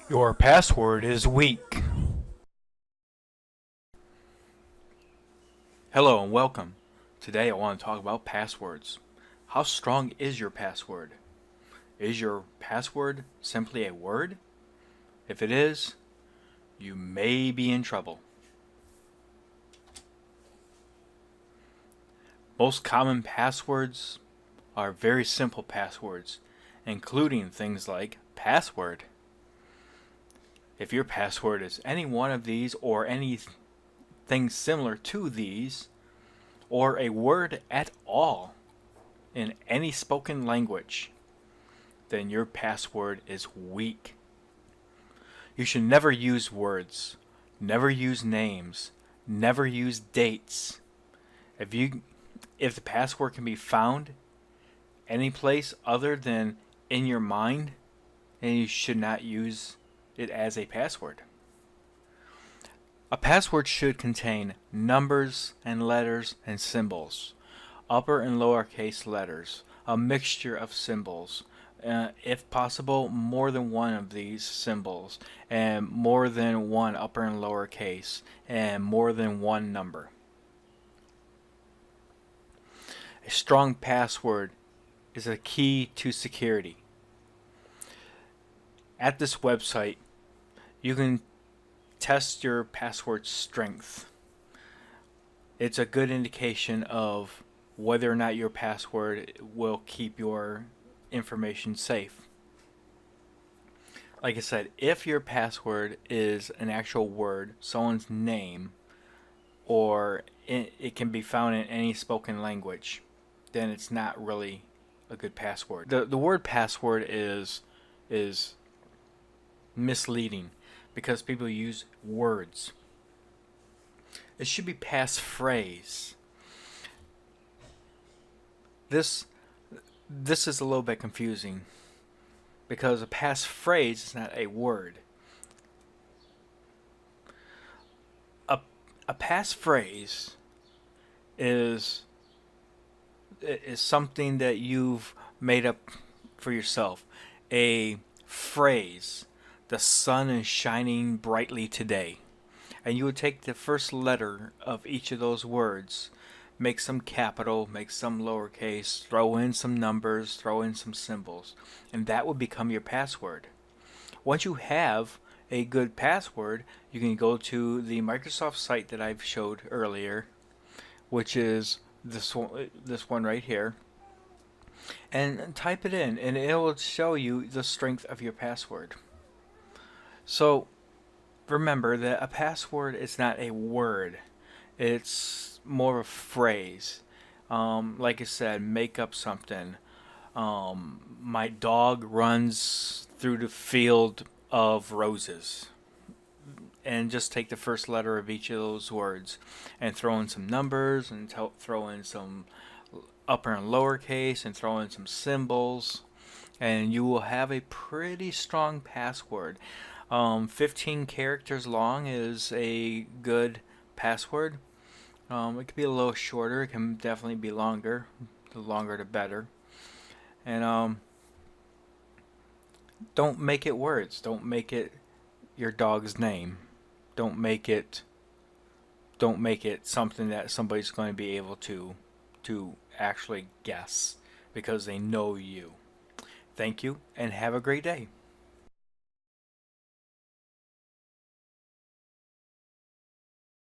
Your password is weak. Hello and welcome. Today I want to talk about passwords. How strong is your password? Is your password simply a word? If it is, you may be in trouble. Most common passwords are very simple passwords, including things like password. If your password is any one of these or anything similar to these, or a word at all in any spoken language, then your password is weak. You should never use words, never use names, never use dates. If the password can be found any place other than in your mind, then you should not use it as a password. A password should contain numbers and letters and symbols, upper and lowercase letters, a mixture of symbols, if possible, more than one of these symbols, and more than one upper and lowercase, and more than one number. A strong password is a key to security. At this website, you can test your password strength. It's a good indication of whether or not your password will keep your information safe. Like I said, if your password is an actual word, someone's name, or it can be found in any spoken language, then it's not really a good password. The word password is misleading because people use words. It should be passphrase. This is a little bit confusing because a passphrase is not a word. A passphrase is something that you've made up for yourself. A phrase, the sun is shining brightly today. And you would take the first letter of each of those words, make some capital, make some lowercase, throw in some numbers, throw in some symbols, and that would become your password. Once you have a good password, you can go to the Microsoft site that I've showed earlier, which is this one right here, and type it in, and it will show you the strength of your password. So remember that a password is not a word. It's more of a phrase. Like I said, make up something. My dog runs through the field of roses. And just take the first letter of each of those words and throw in some numbers and throw in some upper and lowercase and throw in some symbols. And you will have a pretty strong password. 15 characters long is a good password. It could be a little shorter. It can definitely be longer. The longer the better. And don't make it words. Don't make it your dog's name. Don't make it something that somebody's going to be able to actually guess because they know you. Thank you and have a great day.